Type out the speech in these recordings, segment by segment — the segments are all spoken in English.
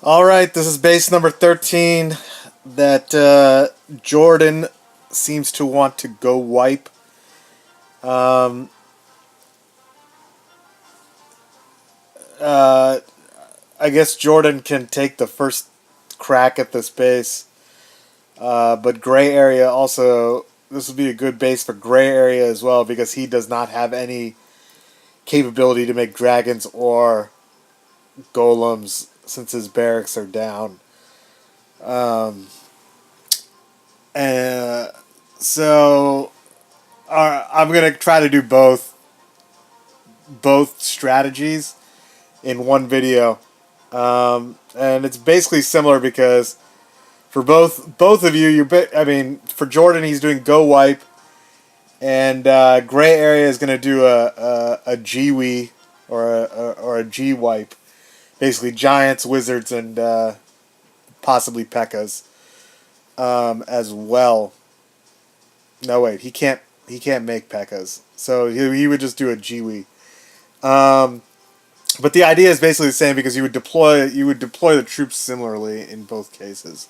All right, this is base number 13 that Jordan seems to want to go wipe. Um, uh, I guess Jordan can take the first crack at this base, but Gray Area also, this would be a good base for Gray Area as well because he does not have any capability to make dragons or golems since his barracks are down. Um, and so I'm gonna try to do both strategies in one video, and it's basically similar because for both of you, I mean, for Jordan, he's doing go wipe, and Gray Area is gonna do a GW or a G wipe, basically giants, wizards, and possibly Pekkas as well. No wait, he can't make Pekkas, so he would just do a GW. Um, But the idea is basically the same because you would deploy the troops similarly in both cases.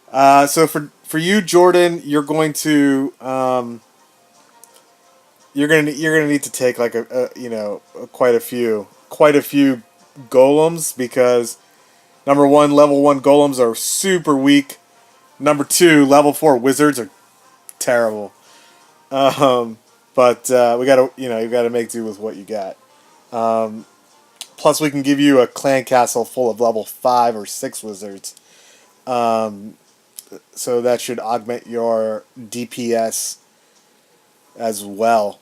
So for you, Jordan, you're gonna need to take like quite a few golems because number one, level one golems are super weak. Number two, level four wizards are terrible. Um, but we gotta you gotta make do with what you got. Um, Plus, we can give you a clan castle full of level 5 or 6 wizards. Um, so that should augment your DPS as well.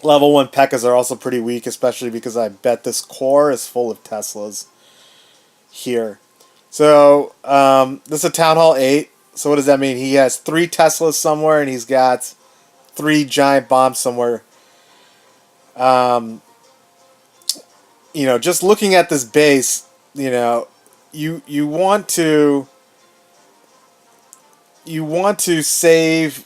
Level 1 Pekkas are also pretty weak, especially because I bet this core is full of Teslas here. So, this is a Town Hall 8. So, what does that mean? He has 3 Teslas somewhere, and he's got 3 giant bombs somewhere. Um, just looking at this base, you want to save,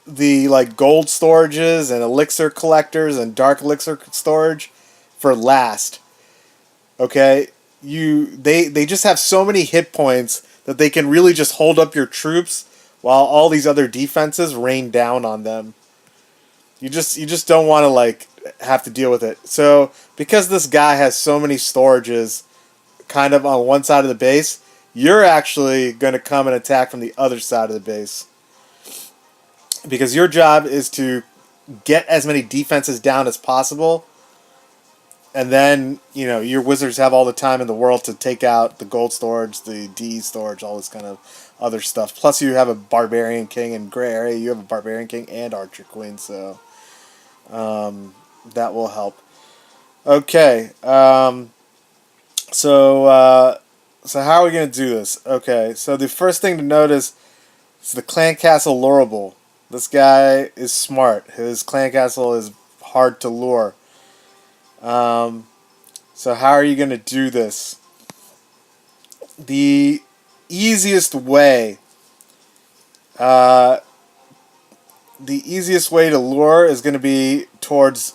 the like gold storages and elixir collectors and dark elixir storage for last. Okay? They just have so many hit points that they can really just hold up your troops while all these other defenses rain down on them. You just don't want to like have to deal with it. So because this guy has so many storages kind of on one side of the base, you're actually going to come and attack from the other side of the base. Because your job is to get as many defenses down as possible, and then, your wizards have all the time in the world to take out the gold storage, the D storage, all this kind of other stuff. Plus, you have a barbarian king in Gray Area, you have a barbarian king and archer queen, so that will help. Okay, so how are we going to do this? Okay, so the first thing to notice is the clan castle lureable. This guy is smart. His clan castle is hard to lure. Um, so how are you going to do this? The easiest way, uh, the easiest way to lure is going to be towards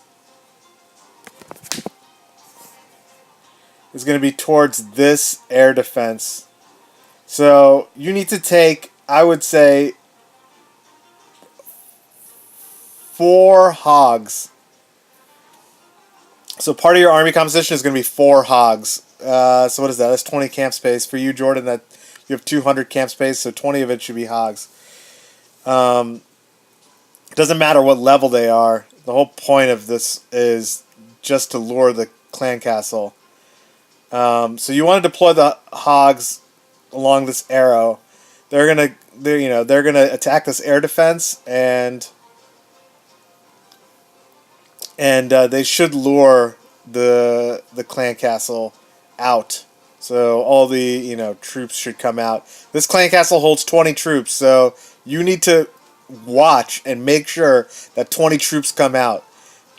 this air defense. So you need to take, I would say, 4 hogs. So part of your army composition is going to be 4 hogs. So what is that? That's 20 camp space for you, Jordan. That you have 200 camp space, so 20 of it should be hogs. Um, it doesn't matter what level they are. The whole point of this is just to lure the clan castle. So you want to deploy the hogs along this arrow. They're gonna attack this air defense, and they should lure the clan castle out. So all the troops should come out. This clan castle holds 20 troops, so you need to watch and make sure that 20 troops come out.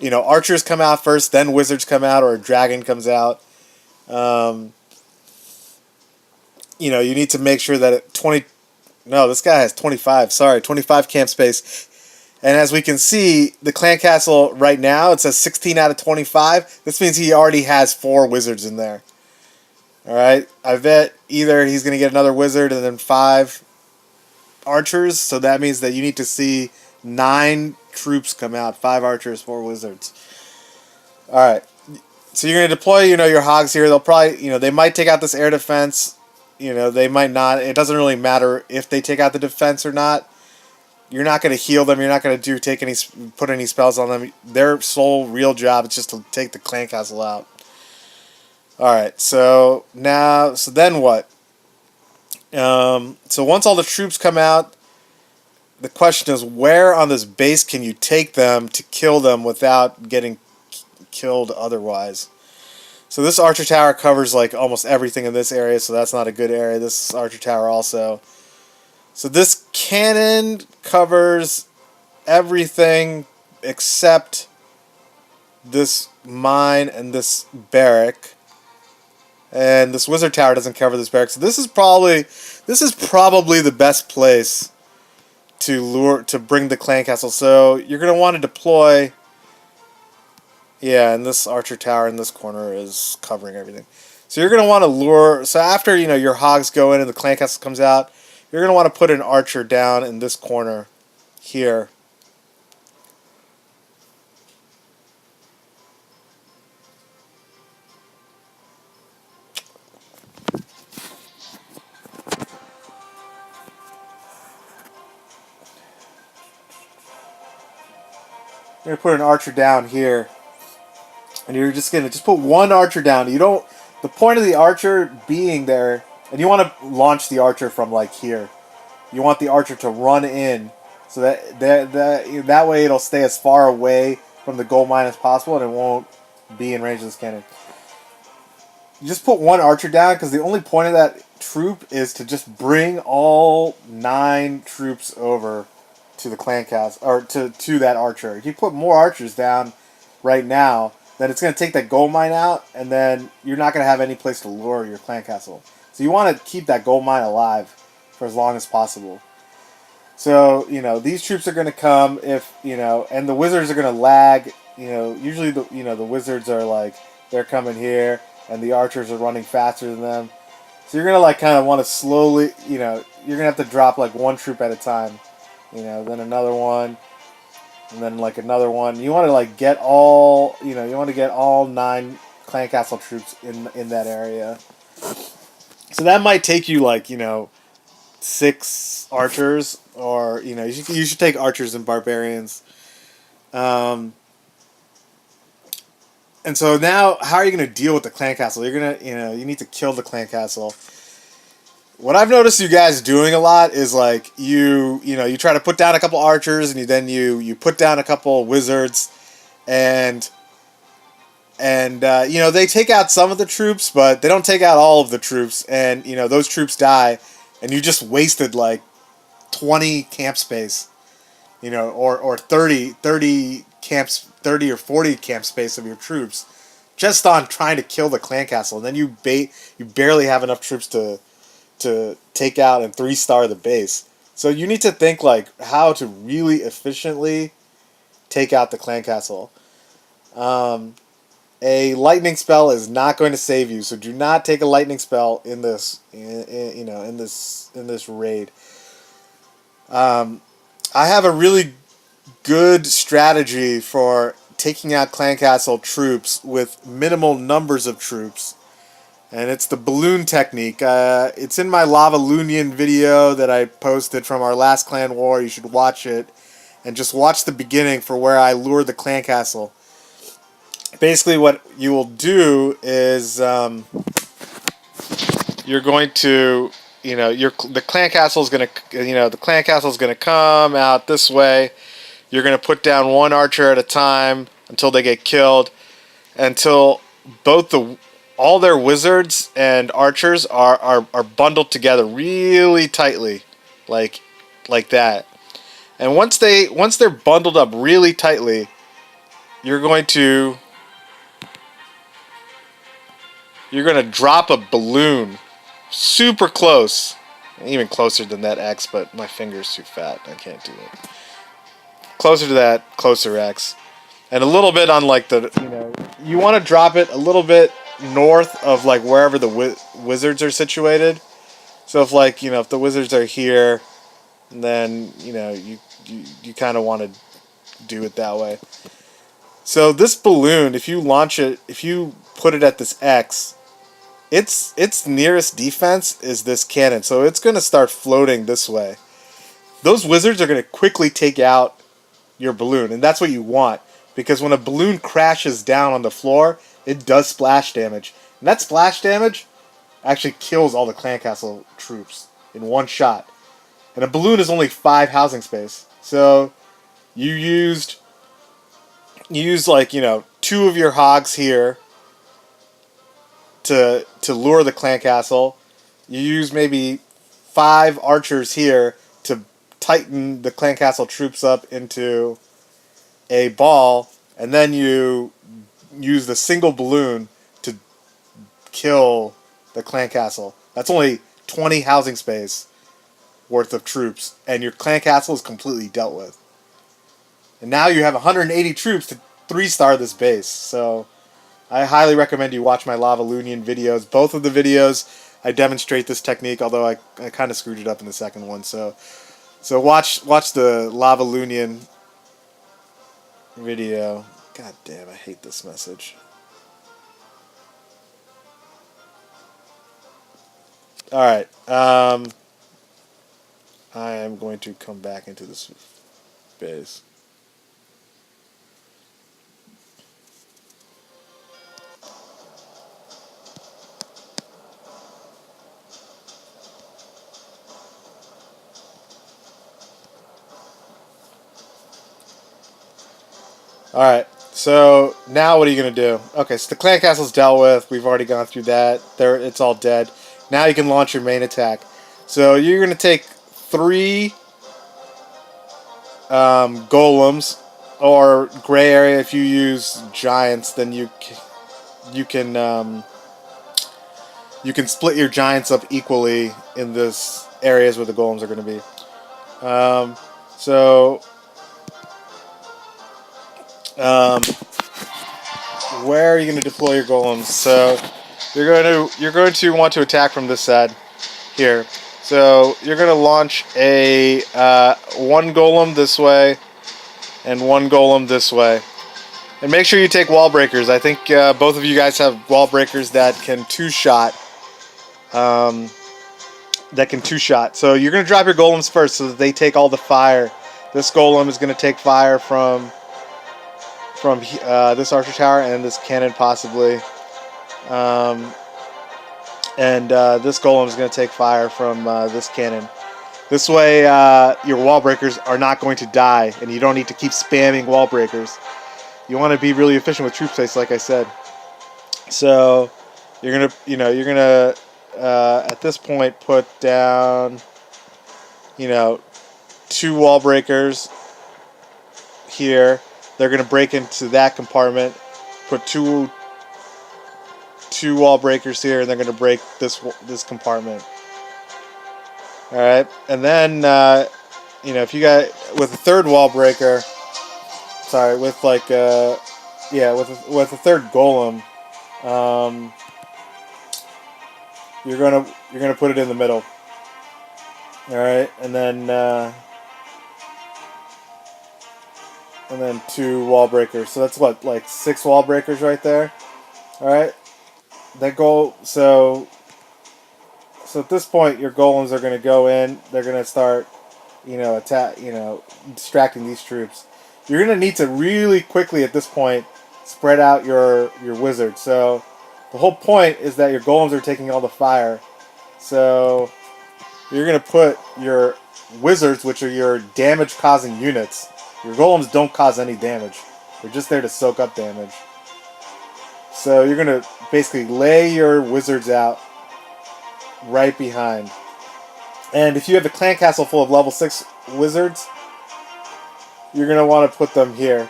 Archers come out first, then wizards come out, or a dragon comes out. Um, you need to make sure that 20. No, this guy has 25. Sorry, 25 camp space. And as we can see, the clan castle right now, it says 16 out of 25. This means he already has 4 wizards in there. Alright, I bet either he's going to get another wizard and then 5 archers. So that means that you need to see 9 troops come out. 5 archers, 4 wizards. Alright, so you're going to deploy, your hogs here. They'll probably, they might take out this air defense. They might not. It doesn't really matter if they take out the defense or not. You're not going to heal them. You're not going to put any spells on them. Their sole real job is just to take the clan castle out. Alright, so then what? So once all the troops come out, the question is, where on this base can you take them to kill them without getting killed otherwise? So this archer tower covers like almost everything in this area, so that's not a good area. This archer tower also. So this cannon covers everything except this mine and this barrack. And this wizard tower doesn't cover this barrack. So this is probably the best place to bring the clan castle. So you're going to want to deploy. Yeah, and this archer tower in this corner is covering everything. So you're going to want to lure. So after your hogs go in and the clan castle comes out, you're going to want to put an archer down in this corner here. You're going to put an archer down here. And you're just going to put one archer down. The point of the archer being there, and you want to launch the archer from like here. You want the archer to run in so that way it'll stay as far away from the gold mine as possible and it won't be in range of this cannon. You just put one archer down because the only point of that troop is to just bring all 9 troops over to the clan castle, or to that archer. If you put more archers down right now, then it's going to take that gold mine out, and then you're not going to have any place to lure your clan castle. So you want to keep that gold mine alive for as long as possible. So, these troops are going to come and the wizards are going to lag. Usually the wizards are like, they're coming here, and the archers are running faster than them. So you're going to kind of want to slowly, you're going to have to drop like one troop at a time. Then another one. And then like another one. You want to get all, you want to get all 9 clan castle troops in that area. So that might take you 6 archers, or you should take archers and barbarians. And so now, how are you going to deal with the clan castle? You're gonna, you need to kill the clan castle. What I've noticed you guys doing a lot is you try to put down a couple archers, and then you put down a couple wizards, and they take out some of the troops, but they don't take out all of the troops, and those troops die, and you just wasted 20 camp space, or 30 camps, 30 or 40 camp space of your troops, just on trying to kill the clan castle, and then you barely have enough troops to take out and 3-star the base. So you need to think how to really efficiently take out the clan castle. A lightning spell is not going to save you, so do not take a lightning spell in this in this raid. I have a really good strategy for taking out clan castle troops with minimal numbers of troops. And it's the balloon technique. It's in my Lava Lunion video that I posted from our last clan war. You should watch it. And just watch the beginning for where I lure the clan castle. Basically what you will do is you're going to, the clan castle is going to come out this way. You're going to put down one archer at a time until they get killed, until all their wizards and archers are bundled together really tightly, like that. And once they're bundled up really tightly, you're going to drop a balloon super close, even closer than that X, but my finger's too fat. I can't do it. closer to that closer X. And a little bit on like the, you want to drop it a little bit north of like wherever the wizards are situated. So if like, if the wizards are here, then, you kind of want to do it that way. So this balloon, if you launch it, if you put it at this X, its nearest defense is this cannon. So it's going to start floating this way. Those wizards are going to quickly take out your balloon, and that's what you want. Because when a balloon crashes down on the floor, it does splash damage. And that splash damage actually kills all the clan castle troops in one shot. And a balloon is only 5 housing space. So you used like, 2 of your hogs here to lure the clan castle. You use maybe 5 archers here to tighten the clan castle troops up into a ball, and then you use the single balloon to kill the clan castle. That's only 20 housing space worth of troops, and your clan castle is completely dealt with. And now you have 180 troops to 3-star this base. So I highly recommend you watch my Lavalunian videos. Both of the videos I demonstrate this technique, although I kind of screwed it up in the second one. So watch the Lavalunian video. God damn, I hate this message. Alright, I am going to come back into this base. Alright, so now what are you going to do? Okay, so the clan castle's dealt with. We've already gone through that. It's all dead. Now you can launch your main attack. So you're going to take 3 golems, or gray area if you use giants, then you can split your giants up equally in this areas where the golems are going to be. Where are you going to deploy your golems? So you're going to want to attack from this side here. So you're going to launch a 1 golem this way and 1 golem this way. And make sure you take wall breakers. I think both of you guys have wall breakers that can 2-shot. So you're going to drop your golems first so that they take all the fire. This golem is going to take fire from this archer tower and this cannon possibly. This golem is going to take fire from this cannon. This way your wall breakers are not going to die, and you don't need to keep spamming wall breakers. You want to be really efficient with troop space, like I said. So you're gonna at this point put down 2 wall breakers here. They're gonna break into that compartment. Put two wall breakers here, and they're gonna break this compartment. All right, and then if you got with a 3rd wall breaker, sorry, with like with a 3rd golem, you're gonna put it in the middle. All right, and then 2 wall breakers. So that's what, like 6 wall breakers right there. All right, that goal. So at this point, your golems are going to go in. They're going to start, attack, distracting these troops. You're going to need to really quickly at this point spread out your wizards. So the whole point is that your golems are taking all the fire. So you're going to put your wizards, which are your damage-causing units. Your golems don't cause any damage. They're just there to soak up damage. So you're going to basically lay your wizards out right behind. And if you have a clan castle full of level 6 wizards, you're going to want to put them here.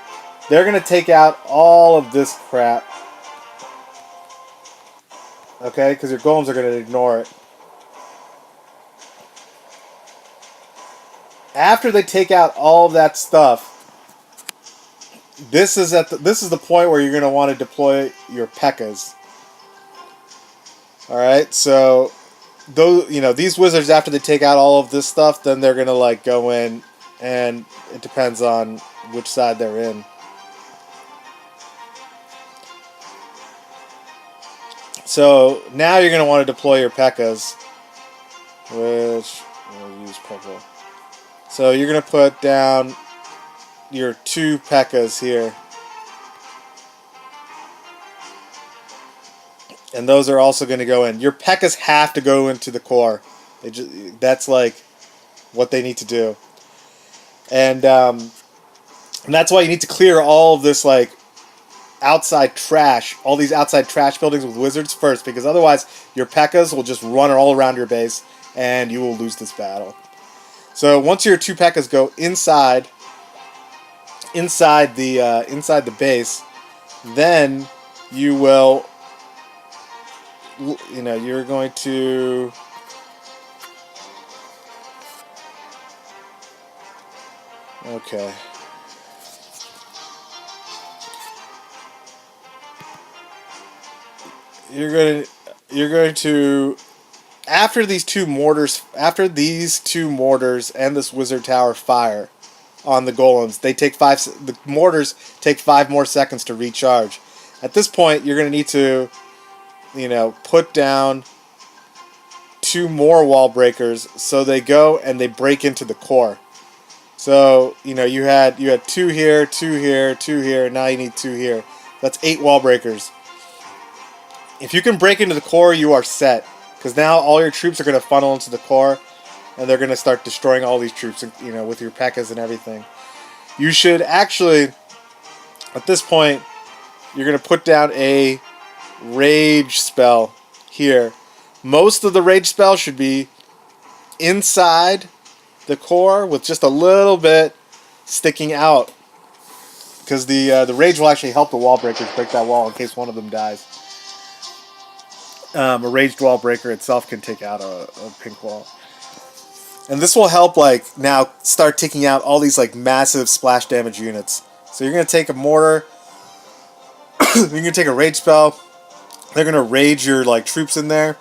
They're going to take out all of this crap. Okay? Because your golems are going to ignore it. After they take out all of that stuff, this is this is the point where you're going to want to deploy your P.E.K.K.A.s. All right, so those these wizards, after they take out all of this stuff, then they're going to like go in, and it depends on which side they're in. So now you're going to want to deploy your P.E.K.K.A.s, which we'll use purple. So you're going to put down your 2 P.E.K.K.A.s here. And those are also going to go in. Your P.E.K.K.A.s have to go into the core. That's like what they need to do. And that's why you need to clear all of this like outside trash, all these outside trash buildings with wizards first, because otherwise your P.E.K.K.A.s will just run all around your base and you will lose this battle. So once your 2 P.E.K.K.A.s go inside the base, then you will, you're going to okay. You're going to after these two mortars and this wizard tower fire on the golems, the mortars take 5 more seconds to recharge. At this point, you're going to need to put down 2 more wall breakers so they go and they break into the core. So, you had 2 here, 2 here, 2 here, and now you need 2 here. That's 8 wall breakers. If you can break into the core, you are set. Because now all your troops are going to funnel into the core, and they're going to start destroying all these troops, with your P.E.K.K.A.s and everything. You should actually, at this point, you're going to put down a rage spell here. Most of the rage spell should be inside the core with just a little bit sticking out. Because the rage will actually help the wall breakers break that wall in case one of them dies. A raged wall breaker itself can take out a pink wall. And this will help, like, now start taking out all these, like, massive splash damage units. So you're going to take a mortar. You're going to take a rage spell. They're going to rage your, like, troops in there.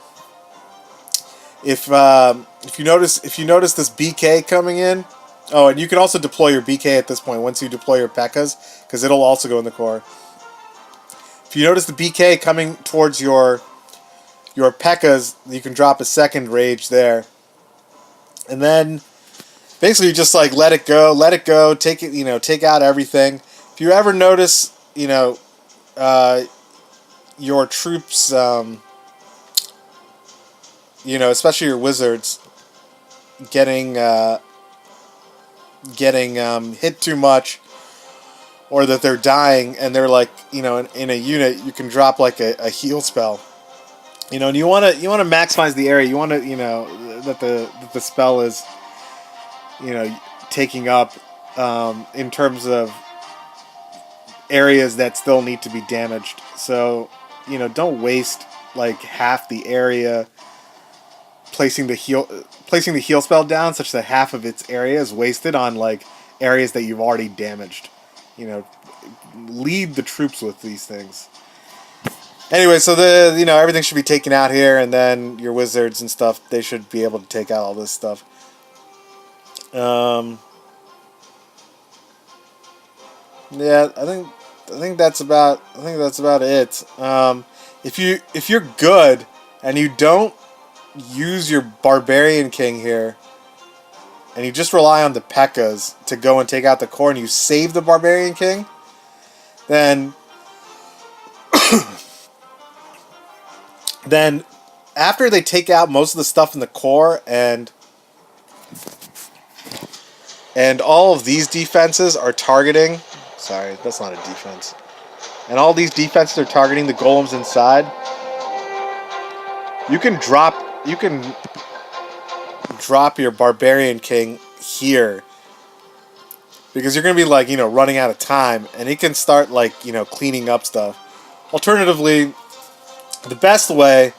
If you notice this BK coming in, oh, and you can also deploy your BK at this point once you deploy your P.E.K.K.A.s, because it'll also go in the core. If you notice the BK coming towards your P.E.K.K.A.s, you can drop a second rage there. And then basically just like let it go, take it, take out everything. If you ever notice, your troops, especially your wizards, getting hit too much, or that they're dying and they're like, in a unit, you can drop like a heal spell. And you want to maximize the area. You want to, that the spell is, taking up in terms of areas that still need to be damaged. So, don't waste like half the area placing the heal spell down, such that half of its area is wasted on like areas that you've already damaged. Lead the troops with these things. Anyway, so everything should be taken out here, and then your wizards and stuff, they should be able to take out all this stuff. Yeah, I think that's about it. If you're good and you don't use your Barbarian King here, and you just rely on the P.E.K.K.A.s to go and take out the core, and you save the Barbarian King, then after they take out most of the stuff in the core and all of these defenses are targeting, sorry, that's not a defense, and all these defenses are targeting the golems inside, you can drop your Barbarian King here, because you're going to be like, running out of time, and he can start like, cleaning up stuff. Alternatively, the best way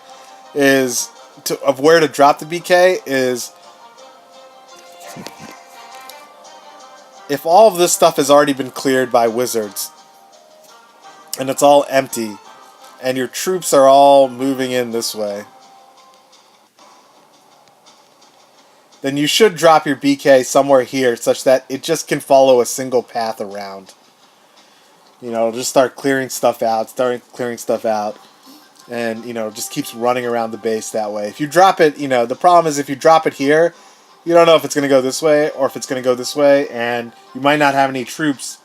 of where to drop the BK is if all of this stuff has already been cleared by wizards, and it's all empty, and your troops are all moving in this way, then you should drop your BK somewhere here such that it just can follow a single path around. Just start clearing stuff out, and, just keeps running around the base that way. If you drop it, the problem is if you drop it here, you don't know if it's going to go this way or if it's going to go this way, and you might not have any troops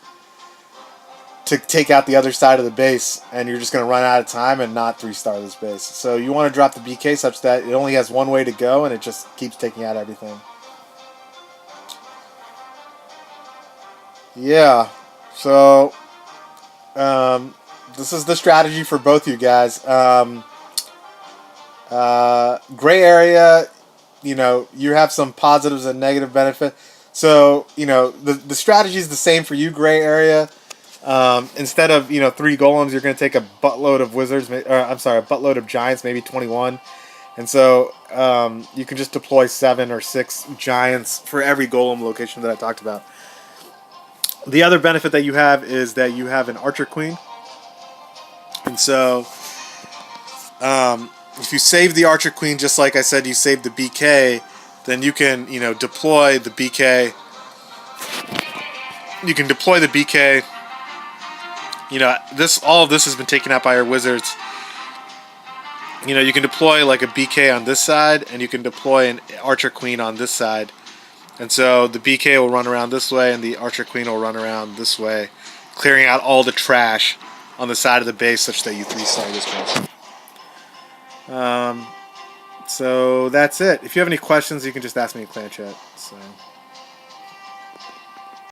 to take out the other side of the base, and you're just going to run out of time and not 3-star this base. So you want to drop the BK such that it only has one way to go, and it just keeps taking out everything. Yeah, so this is the strategy for both you guys. Gray area, you have some positives and negative benefit. So, the strategy is the same for you, gray area. Instead of 3 golems, you're going to take a buttload of wizards. A buttload of giants, maybe 21. And so you can just deploy 7 or 6 giants for every golem location that I talked about. The other benefit that you have is that you have an archer queen. And so if you save the archer queen, just like I said, you save the BK, then you can, deploy the BK. You can deploy the BK. All of this has been taken out by our wizards. You can deploy like a BK on this side, and you can deploy an archer queen on this side. And so the BK will run around this way, and the archer queen will run around this way, clearing out all the trash on the side of the base such that you 3-star this base. So that's it. If you have any questions, you can just ask me in clan chat. So.